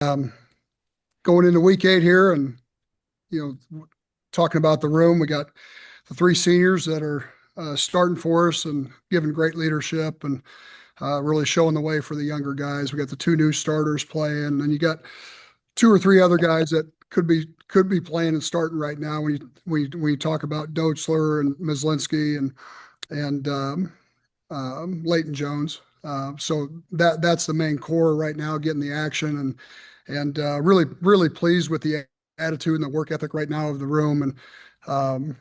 Um, Going into week 8 here and, talking about the room, we got the three seniors that are starting for us and giving great leadership and really showing the way for the younger guys. We got the two new starters playing, and you got two or three other guys that could be playing and starting right now. We talk about Dotzler and Mislinski and Leighton Jones. So that's the main core right now, getting the action and really pleased with the attitude and the work ethic right now of the room, and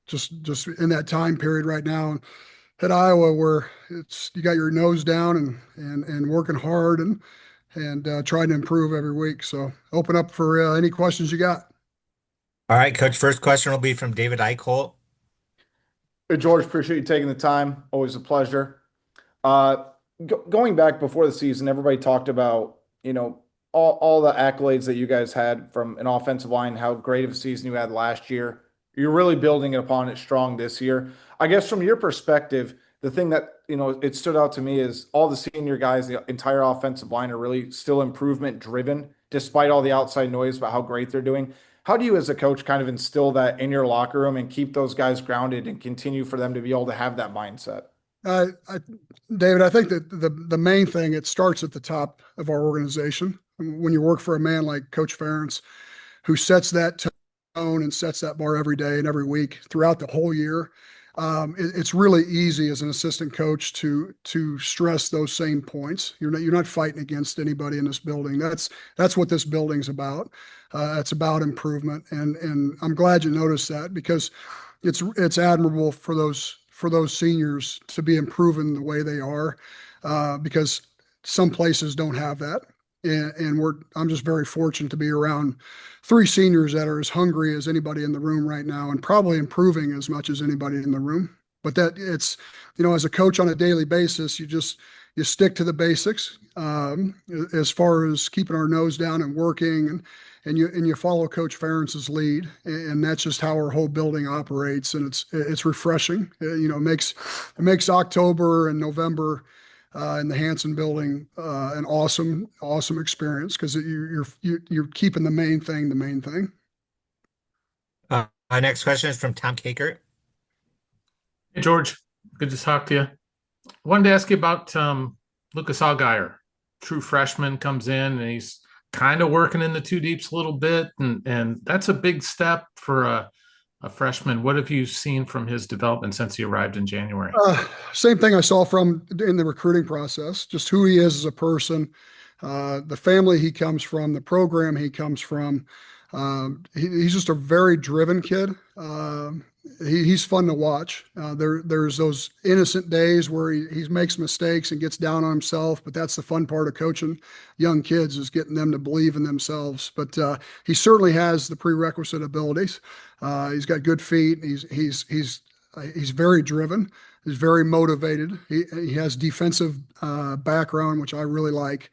just in that time period right now at Iowa where it's you got your nose down and working hard and trying to improve every week. So open up for any questions you got. All right, Coach. First question will be from David Eichholt. Hey, George, appreciate you taking the time. Always a pleasure. Uh, Going back before the season, everybody talked about, all the accolades that you guys had from an offensive line, how great of a season you had last year. You're really building it upon it strong this year. I guess from your perspective, the thing that, it stood out to me is all the senior guys, the entire offensive line are really still improvement driven, despite all the outside noise about how great they're doing. How do you, as a coach, kind of instill that in your locker room and keep those guys grounded and continue for them to be able to have that mindset? I, David, I think that the main thing, it starts at the top of our organization. When you work for a man like Coach Ferentz, who sets that tone and sets that bar every day and every week throughout the whole year, it's really easy as an assistant coach to stress those same points. You're not fighting against anybody in this building. That's what this building's about. It's about improvement, and I'm glad you noticed that, because it's admirable for those seniors to be improving the way they are, because some places don't have that. And I'm just very fortunate to be around three seniors that are as hungry as anybody in the room right now, and probably improving as much as anybody in the room. But that it's, as a coach on a daily basis, you stick to the basics, as far as keeping our nose down and working, and you follow Coach Ferentz's lead, and that's just how our whole building operates, and it's refreshing. It makes October and November in the Hanson building an awesome experience, because you're keeping the main thing the main thing. Our next question is from Tom Kakert. Hey, George, good to talk to you. Wanted to ask you about Lucas Allgaier. True freshman comes in and he's kind of working in the two deeps a little bit, and that's a big step for a freshman. What have you seen from his development since he arrived in January? Same thing I saw from in the recruiting process, just who he is as a person, the family he comes from, the program he comes from. He's just a very driven kid. He's fun to watch. There's those innocent days where he makes mistakes and gets down on himself, but that's the fun part of coaching young kids, is getting them to believe in themselves. But he certainly has the prerequisite abilities. He's got good feet. He's very driven. He's very motivated. He has defensive background, which I really like.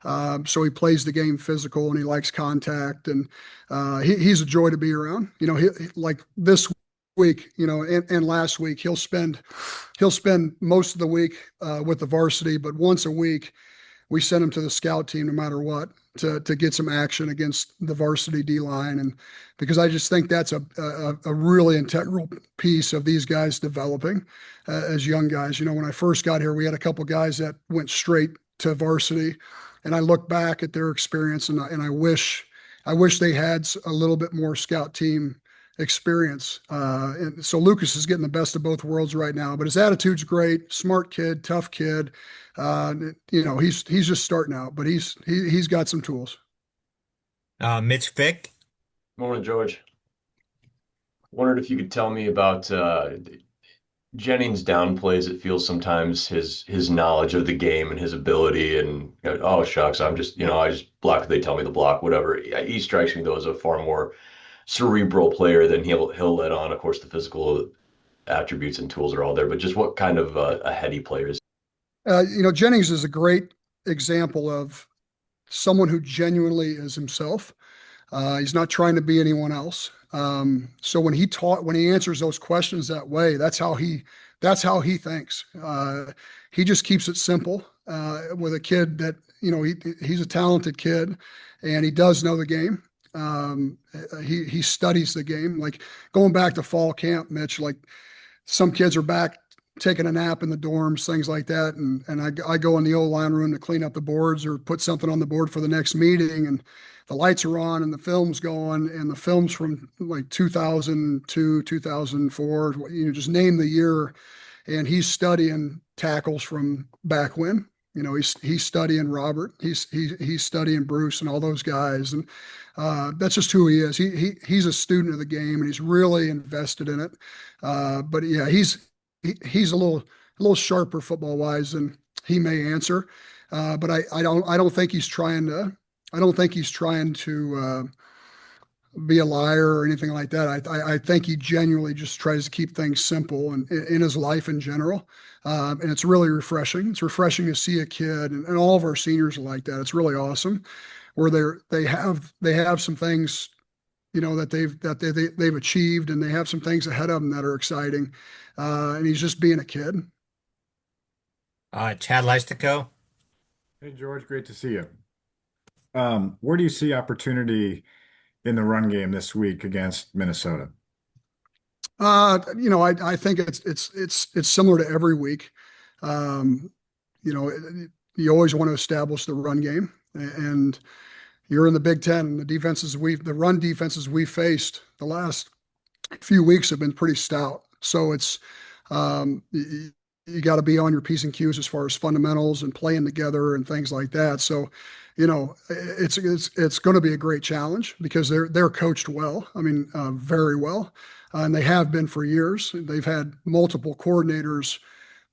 So he plays the game physical and he likes contact, and he's a joy to be around. Like this week, and last week, he'll spend most of the week with the varsity, but once a week we send him to the scout team no matter what, to get some action against the varsity D line, and because I just think that's a really integral piece of these guys developing as young guys. When I first got here, we had a couple guys that went straight to varsity, and I look back at their experience, and I wish they had a little bit more scout team experience. And so Lucas is getting the best of both worlds right now, but his attitude's great. Smart kid, tough kid. He's just starting out, but he's got some tools. Mitch Vick. Morning, George. Wondered if you could tell me about Jennings downplays, it feels sometimes, his knowledge of the game and his ability, and oh shucks, I just block. They tell me to block, whatever. He strikes me though as a far more cerebral player than he'll let on. Of course, the physical attributes and tools are all there, but just what kind of a heady player is? Jennings is a great example of someone who genuinely is himself. He's not trying to be anyone else. So when he answers those questions that way, that's how he thinks. He just keeps it simple with a kid that he's a talented kid, and he does know the game. He studies the game. Like going back to fall camp, Mitch. Like some kids are back taking a nap in the dorms, things like that, and I go in the old line room to clean up the boards or put something on the board for the next meeting, and the lights are on and the film's going, and the film's from like 2002, 2004, just name the year, and he's studying tackles from back when. He's studying Robert, he's studying Bruce and all those guys, and that's just who he is. He's a student of the game, and he's really invested in it. But yeah, he's a little sharper football wise than he may answer. But I don't think he's trying to. I don't think he's trying to be a liar or anything like that. I think he genuinely just tries to keep things simple and in his life in general. And it's really refreshing. It's refreshing to see a kid, and all of our seniors are like that. It's really awesome, where they have some things, that they've achieved, and they have some things ahead of them that are exciting. And he's just being a kid. Chad Leistico. Hey, George, great to see you. Where do you see opportunity in the run game this week against Minnesota? I think it's similar to every week. Um, you always want to establish the run game, and you're in the Big Ten. The run defenses we faced the last few weeks have been pretty stout. So you got to be on your P's and Q's as far as fundamentals and playing together and things like that. So, it's going to be a great challenge because they're coached well. I mean, very well, and they have been for years. They've had multiple coordinators,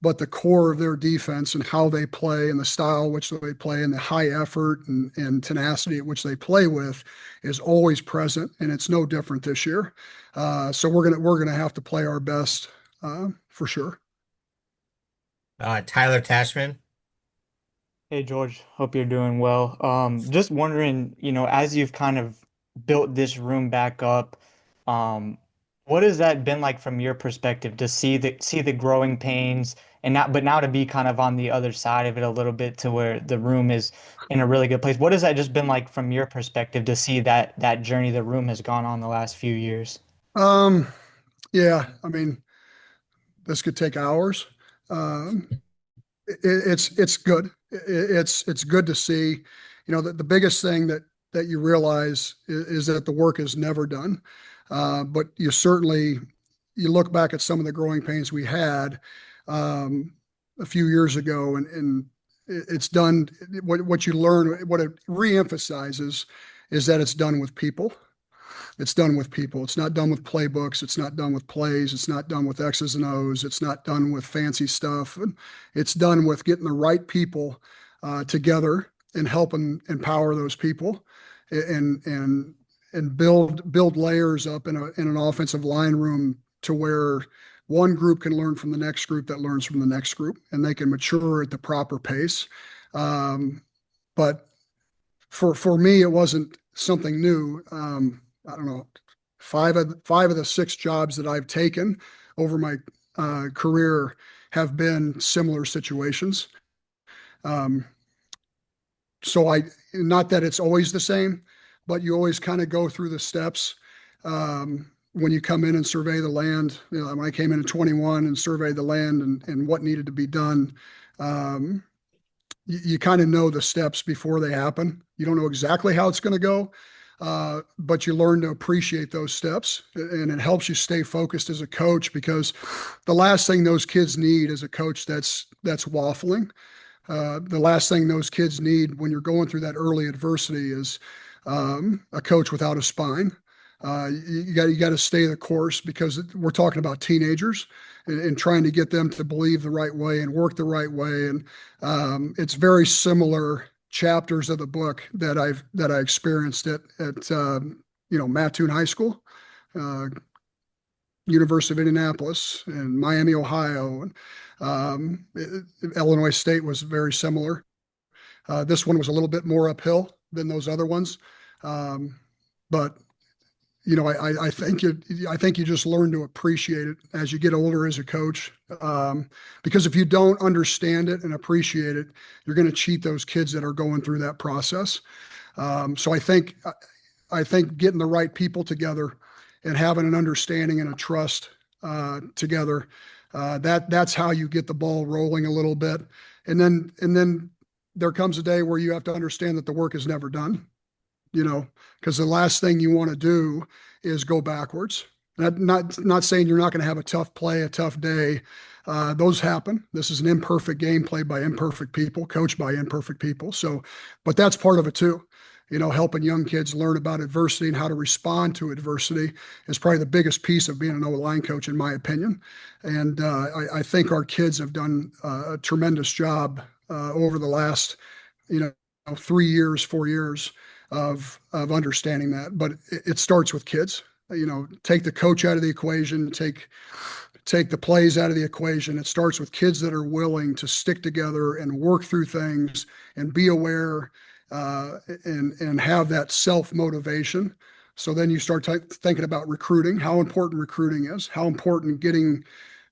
but the core of their defense and how they play and the style which they play and the high effort and tenacity at which they play with is always present, and it's no different this year. So we're gonna have to play our best for sure. Tyler Tashman. Hey George, hope you're doing well. Just wondering, as you've kind of built this room back up, um, what has that been like from your perspective to see the growing pains and now to be kind of on the other side of it a little bit to where the room is in a really good place. What has that just been like from your perspective to see that journey the room has gone on the last few years? Um, yeah, I mean, this could take hours. Um, it's good. It's good to see. The biggest thing that you realize is that the work is never done. But you look back at some of the growing pains we had a few years ago, and it's done. What you learn, what it reemphasizes, is that it's done with people. It's done with people. It's not done with playbooks. It's not done with plays. It's not done with X's and O's. It's not done with fancy stuff. And it's done with getting the right people together and helping empower those people and build layers up in an offensive line room to where one group can learn from the next group that learns from the next group, and they can mature at the proper pace. But for me, it wasn't something new. I don't know, five of the six jobs that I've taken over my career have been similar situations. Um, so not that it's always the same, but you always kind of go through the steps when you come in and survey the land. When I came in at 21 and surveyed the land and what needed to be done, you kind of know the steps before they happen. You don't know exactly how it's going to go, but you learn to appreciate those steps, and it helps you stay focused as a coach, because the last thing those kids need is a coach that's waffling. The last thing those kids need when you're going through that early adversity is a coach without a spine. You got to stay the course, because we're talking about teenagers and trying to get them to believe the right way and work the right way. And it's very similar chapters of the book that I experienced at Mattoon High School, University of Indianapolis, and Miami, Ohio, and Illinois State was very similar. This one was a little bit more uphill than those other ones, but I think you just learn to appreciate it as you get older as a coach. Because if you don't understand it and appreciate it, you're going to cheat those kids that are going through that process. So I think getting the right people together and having an understanding and a trust together, that's how you get the ball rolling a little bit. And then there comes a day where you have to understand that the work is never done, because the last thing you want to do is go backwards. Not saying you're not going to have a tough play, a tough day. Those happen. This is an imperfect game played by imperfect people, coached by imperfect people. So, but that's part of it too. Helping young kids learn about adversity and how to respond to adversity is probably the biggest piece of being an O-line coach, in my opinion. And I think our kids have done a tremendous job over the last, 3 years, 4 years of understanding that. But it starts with kids. Take the coach out of the equation, take the plays out of the equation. It starts with kids that are willing to stick together and work through things and be aware and have that self-motivation. So then you start thinking about recruiting, how important recruiting is, how important getting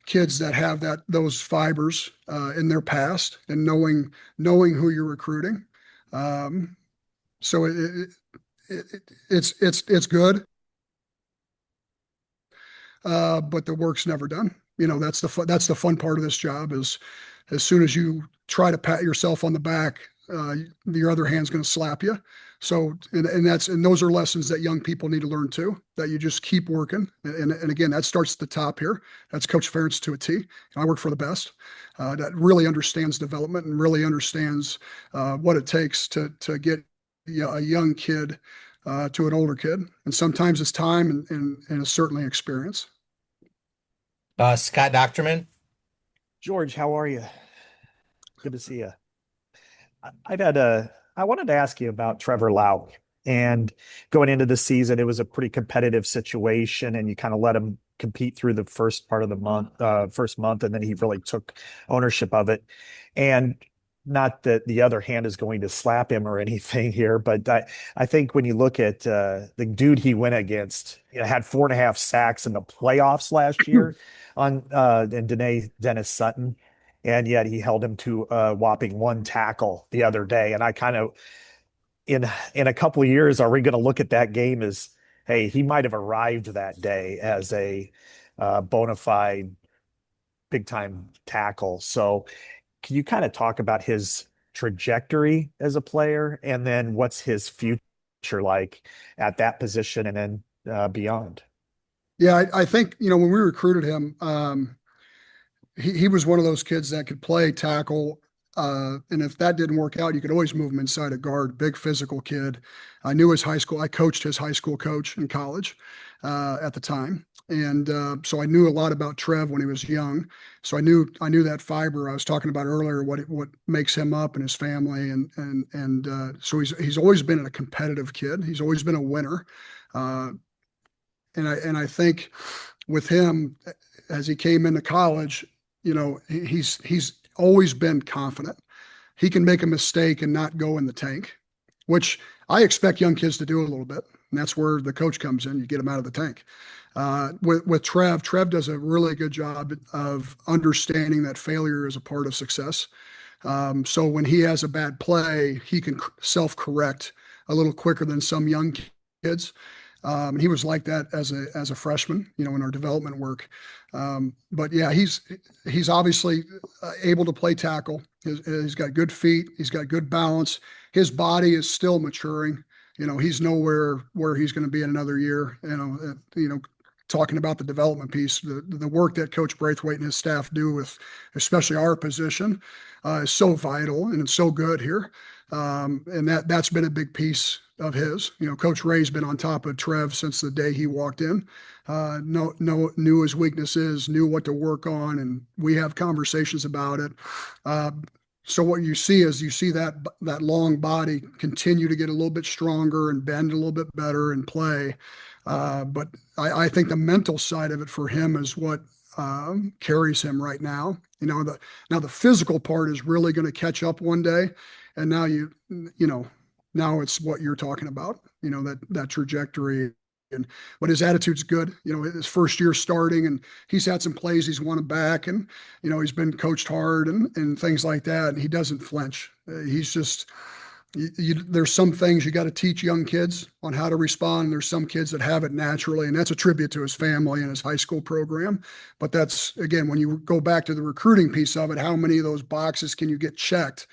kids that have those fibers in their past and knowing who you're recruiting. So it's good, but the work's never done. That's the fun part of this job is as soon as you try to pat yourself on the back, your other hand's going to slap you. So, and those are lessons that young people need to learn too, that you just keep working. And again, that starts at the top here. That's Coach Ferentz to a T. I work for the best, that really understands development and really understands what it takes to get a young kid to an older kid. And sometimes it's time and it's certainly experience. Scott Docterman. George, how are you? Good to see you. I wanted to ask you about Trevor Lauk. And going into the season, it was a pretty competitive situation, and you kind of let him compete through the first part of the first month, and then he really took ownership of it. And not that the other hand is going to slap him or anything here, but I think when you look at the dude he went against, had 4.5 sacks in the playoffs last year and Dennis Sutton. And yet he held him to a whopping 1 tackle the other day. And I kind of, in a couple of years, are we going to look at that game as, hey, he might have arrived that day as a bona fide big time tackle. So can you kind of talk about his trajectory as a player, and then what's his future like at that position and then beyond? Yeah, I think, when we recruited him, he was one of those kids that could play tackle. And if that didn't work out, you could always move him inside a guard. Big physical kid. I coached his high school coach in college at the time. And so I knew a lot about Trev when he was young. So I knew that fiber I was talking about earlier, what makes him up and his family. And so he's always been a competitive kid. He's always been a winner. And I think with him, as he came into college, he's always been confident. He can make a mistake and not go in the tank, which I expect young kids to do a little bit. And that's where the coach comes in. You get them out of the tank. With Trev does a really good job of understanding that failure is a part of success. So when he has a bad play, he can self-correct a little quicker than some young kids. And he was like that as a freshman, in our development work. But yeah, he's obviously able to play tackle. He's got good feet. He's got good balance. His body is still maturing. He's nowhere where he's going to be in another year. Talking about the development piece, the work that Coach Braithwaite and his staff do with, especially our position, is so vital and it's so good here. And that's been a big piece of his. Coach Ray's been on top of Trev since the day he walked in. Knew his weaknesses, knew what to work on, and we have conversations about it. So what you see is that long body continue to get a little bit stronger and bend a little bit better and play. But I think the mental side of it for him is what carries him right now. Now the physical part is really going to catch up one day, and now now it's what you're talking about. That trajectory but his attitude's good. His first year starting, and he's had some plays he's won back, and he's been coached hard and things like that. And he doesn't flinch. He's just there's some things you got to teach young kids on how to respond. There's some kids that have it naturally, and that's a tribute to his family and his high school program. But that's, again, when you go back to the recruiting piece of it, how many of those boxes can you get checked?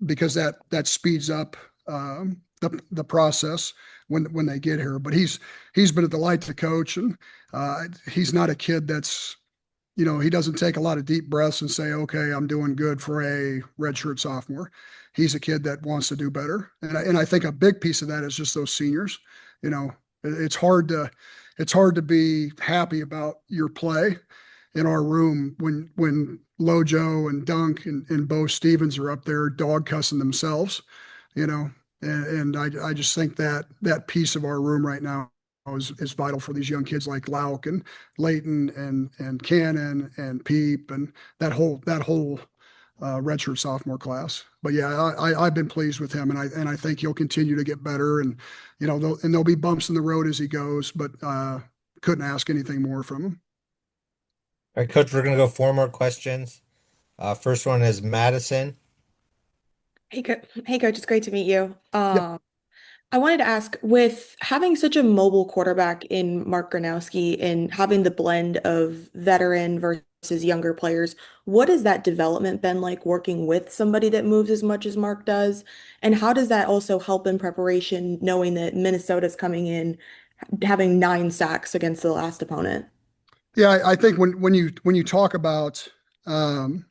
Because that speeds up the process when they get here. But he's been a delight to coach, and he's not a kid that's, he doesn't take a lot of deep breaths and say, okay, I'm doing good for a redshirt sophomore. He's a kid that wants to do better. And I think a big piece of that is just those seniors. It's hard to be happy about your play in our room when Lojo and Dunk and Bo Stevens are up there dog cussing themselves, and I just think that piece of our room right now is vital for these young kids like Lauk and Leighton and Cannon and Peep and that whole redshirt sophomore class. But yeah, I've been pleased with him, and I think he'll continue to get better. And there'll be bumps in the road as he goes, but couldn't ask anything more from him. All right, Coach, we're going to go 4 more questions. First one is Madison. Hey, hey, Coach, it's great to meet you. Yep. I wanted to ask, with having such a mobile quarterback in Mark Gronowski and having the blend of veteran versus younger players, what has that development been like working with somebody that moves as much as Mark does? And how does that also help in preparation, knowing that Minnesota's coming in having 9 sacks against the last opponent? Yeah, I think when you talk about the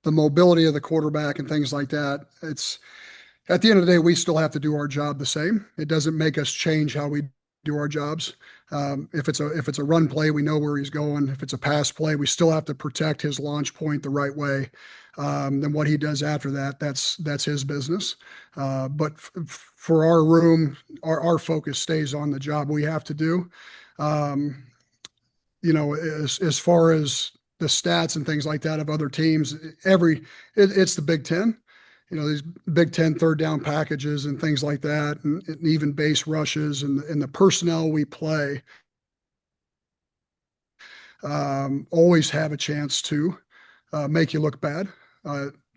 the mobility of the quarterback and things like that, it's at the end of the day, we still have to do our job the same. It doesn't make us change how we do our jobs. If it's a run play, we know where he's going. If it's a pass play, we still have to protect his launch point the right way. Then what he does after that, that's his business. But for our room, our focus stays on the job we have to do. As far as the stats and things like that of other teams, it's the Big Ten. These Big Ten third down packages and things like that, and even base rushes and the personnel we play always have a chance to make you look bad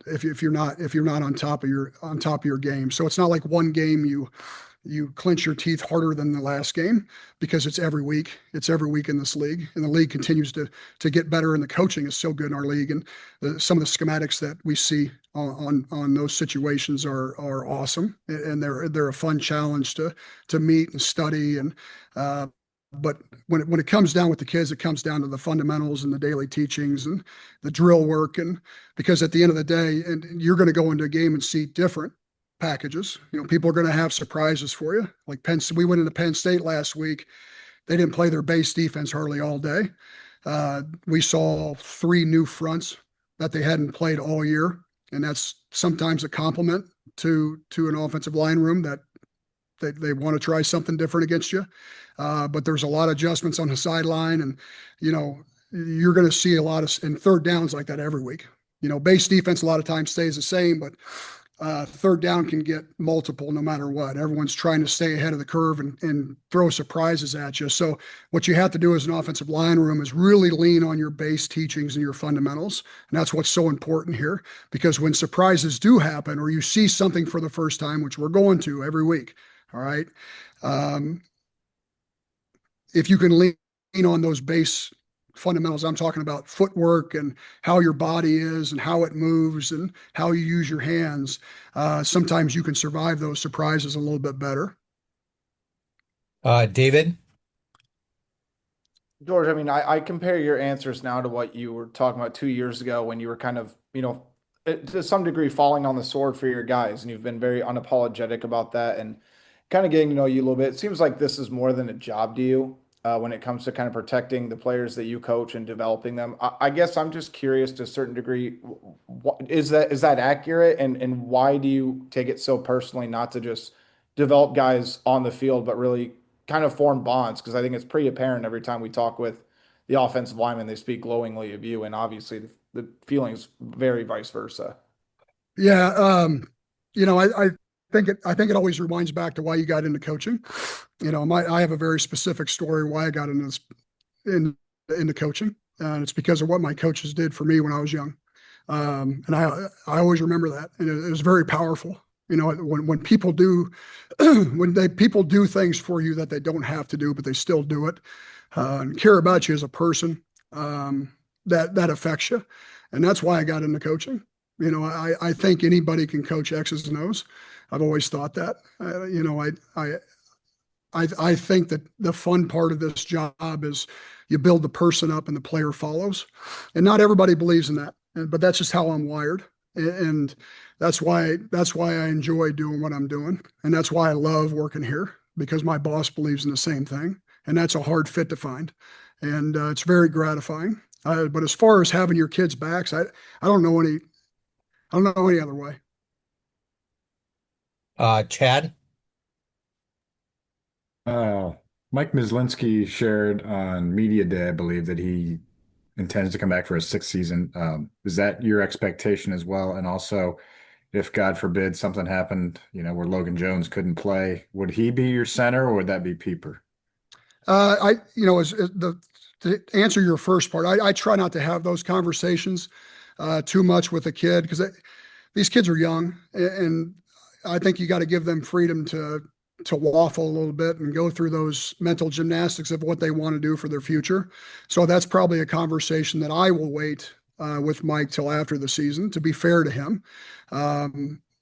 if you're not on top of your game. So it's not like one game you clench your teeth harder than the last game, because it's every week. It's every week in this league, and the league continues to get better. And the coaching is so good in our league, and some of the schematics that we see on those situations are awesome, and they're a fun challenge to meet and study. And but when it comes down with the kids, it comes down to the fundamentals and the daily teachings and the drill work. And because at the end of the day, and you're going to go into a game and see different packages. People are going to have surprises for you. Like we went into Penn State last week. They didn't play their base defense hardly all day. We saw 3 new fronts that they hadn't played all year, and that's sometimes a compliment to an offensive line room that they want to try something different against you. But there's a lot of adjustments on the sideline, and you're going to see a lot of in third downs like that every week. Base defense a lot of times stays the same, but third down can get multiple no matter what. Everyone's trying to stay ahead of the curve and throw surprises at you. So what you have to do as an offensive line room is really lean on your base teachings and your fundamentals. And that's what's so important here, because when surprises do happen, or you see something for the first time, which we're going to every week, all right, if you can lean on those base fundamentals, I'm talking about footwork and how your body is and how it moves and how you use your hands, sometimes you can survive those surprises a little bit better. David. George, I mean, I compare your answers now to what you were talking about 2 years ago when you were kind of, to some degree falling on the sword for your guys, and you've been very unapologetic about that and kind of getting to know you a little bit. It seems like this is more than a job to you when it comes to kind of protecting the players that you coach and developing them. I guess I'm just curious to a certain degree, is that accurate? And why do you take it so personally not to just develop guys on the field, but really kind of form bonds? Because I think it's pretty apparent every time we talk with the offensive linemen, they speak glowingly of you, and obviously the feelings very vice versa. Yeah, I think it always rewinds back to why you got into coaching. I have a very specific story why I got into coaching, and it's because of what my coaches did for me when I was young. And I always remember that, and it was very powerful. When people do people do things for you that they don't have to do, but they still do it, and care about you as a person, that affects you, and that's why I got into coaching. I think anybody can coach X's and O's. I've always thought that. I think that the fun part of this job is you build the person up and the player follows, and not everybody believes in that, but that's just how I'm wired, and that's why I enjoy doing what I'm doing, and that's why I love working here because my boss believes in the same thing, and that's a hard fit to find, and it's very gratifying. But as far as having your kids' backs, I don't know any I don't know any other way. Chad? Uh, Mike Mislinski shared on Media Day, I believe, that he intends to come back for a sixth season. Is that your expectation as well? And also, if God forbid something happened, where Logan Jones couldn't play, would he be your center or would that be Pieper? To answer your first part, I try not to have those conversations too much with a kid because these kids are young, and I think you got to give them freedom to waffle a little bit and go through those mental gymnastics of what they want to do for their future. So that's probably a conversation that I will wait with Mike till after the season, to be fair to him.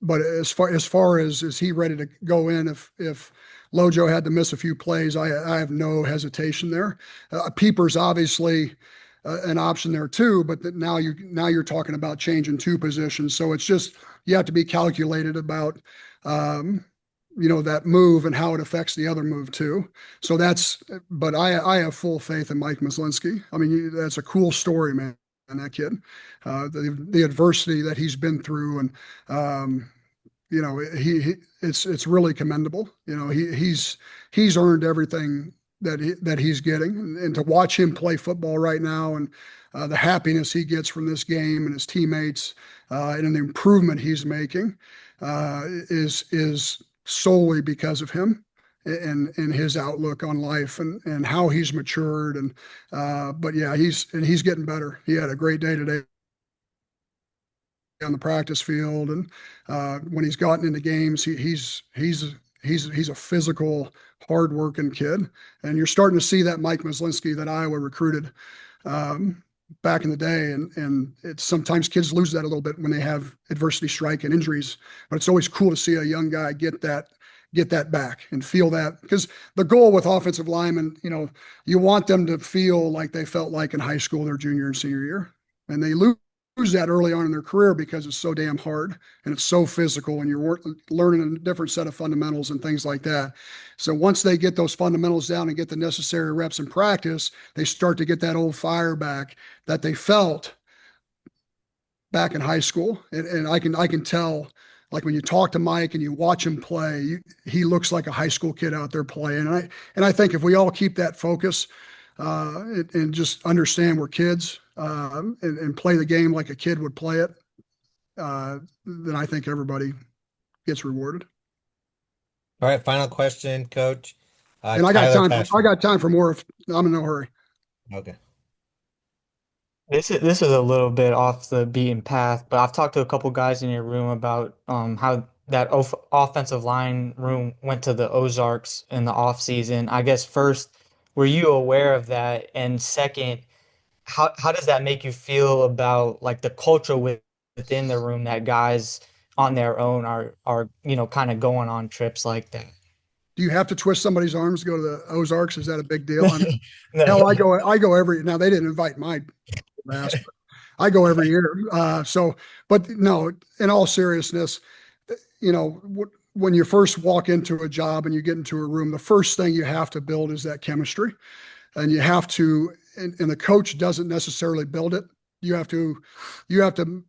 But as far as is he ready to go in if Lojo had to miss a few plays, I have no hesitation there. Peeper's obviously an option there too, but now you're talking about changing two positions, so it's just you have to be calculated about that move and how it affects the other move too. So but I have full faith in Mike Mislinski. I mean, that's a cool story, man. And that kid, the adversity that he's been through, and it's really commendable. He's earned everything that he's getting, and to watch him play football right now, and the happiness he gets from this game and his teammates, and the improvement he's making, is solely because of him and his outlook on life and how he's matured. And but yeah, he's getting better. He had a great day today on the practice field, and when he's gotten into games, he's a physical, hardworking kid, and you're starting to see that Mike Mislinski that Iowa recruited back in the day, and it's sometimes kids lose that a little bit when they have adversity strike and injuries, but it's always cool to see a young guy get that back and feel that, because the goal with offensive linemen, you want them to feel like they felt like in high school, their junior and senior year, and they lose that early on in their career because it's so damn hard and it's so physical, and you're learning a different set of fundamentals and things like that. So once they get those fundamentals down and get the necessary reps in practice, they start to get that old fire back that they felt back in high school. And I can tell, like when you talk to Mike and you watch him play, he looks like a high school kid out there playing. And I think if we all keep that focus and just understand we're kids, and play the game like a kid would play it, then I think everybody gets rewarded. All right, final question, Coach. And I got time for more if I'm in no hurry. Okay. This is a little bit off the beaten path, but I've talked to a couple guys in your room about how that offensive line room went to the Ozarks in the off season. I guess first, were you aware of that? And second, how does that make you feel about like the culture within the room that guys on their own are kind of going on trips like that? Do you have to twist somebody's arms to go to the Ozarks? Is that a big deal? I mean, No. hell, I go now. They didn't invite my ass, but I go every year. But no, in all seriousness, when you first walk into a job and you get into a room, the first thing you have to build is that chemistry, and you have to, and the coach doesn't necessarily build it. You have to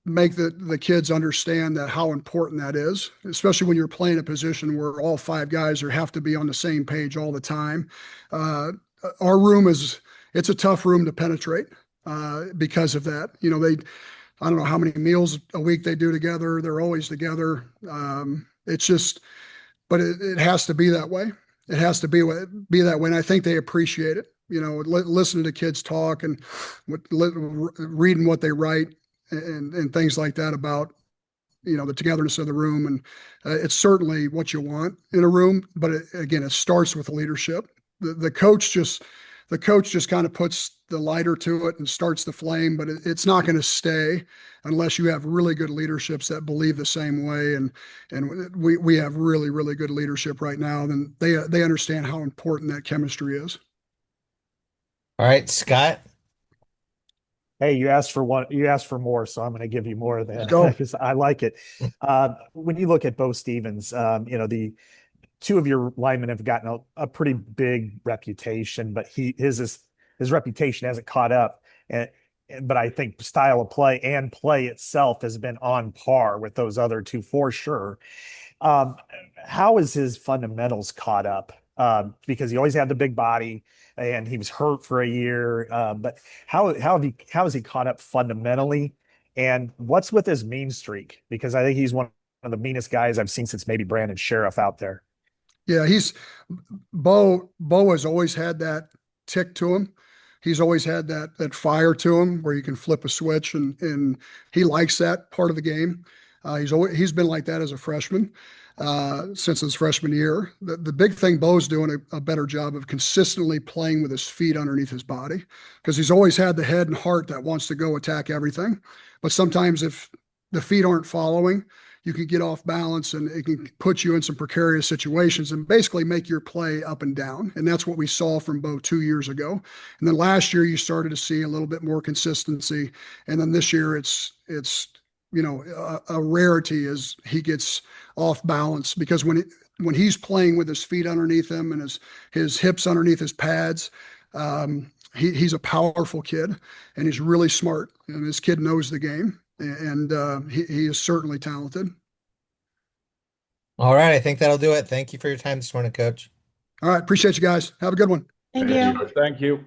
make the kids understand that how important that is, especially when you're playing a position where all five guys have to be on the same page all the time. Our room it's a tough room to penetrate because of that. I don't know how many meals a week they do together. They're always together. It's just, but it has to be that way. It has to be that way. And I think they appreciate it. Listening to kids talk and reading what they write and things like that about, the togetherness of the room. And it's certainly what you want in a room. But again, it starts with leadership. The coach just kind of puts the lighter to it and starts the flame, but it's not going to stay unless you have really good leaderships that believe the same way. And we have really, really good leadership right now. And they understand how important that chemistry is. All right, Scott. Hey, you asked for one, you asked for more, so I'm going to give you more of that Go. because I like it. When you look at Bo Stevens, the two of your linemen have gotten a pretty big reputation, but his reputation hasn't caught up. But I think style of play and play itself has been on par with those other two for sure. How is his fundamentals caught up? Because he always had the big body and he was hurt for a year. But how has he caught up fundamentally? And what's with his mean streak? Because I think he's one of the meanest guys I've seen since maybe Brandon Sheriff out there. Yeah, Bo has always had that tick to him. He's always had that fire to him where you can flip a switch, and he likes that part of the game. He's been like that as a freshman since his freshman year. The big thing, Bo's doing a better job of consistently playing with his feet underneath his body, because he's always had the head and heart that wants to go attack everything. But sometimes if the feet aren't following, you can get off balance and it can put you in some precarious situations and basically make your play up and down. And that's what we saw from Bo 2 years ago. And then last year you started to see a little bit more consistency. And then this year it's a rarity as he gets off balance, because when he's playing with his feet underneath him and his hips underneath his pads, he's a powerful kid and he's really smart, and this kid knows the game. And he is certainly talented. All right, I think that'll do it. Thank you for your time this morning, Coach. All right. Appreciate you guys. Have a good one. Thank Thank you. you. Thank you.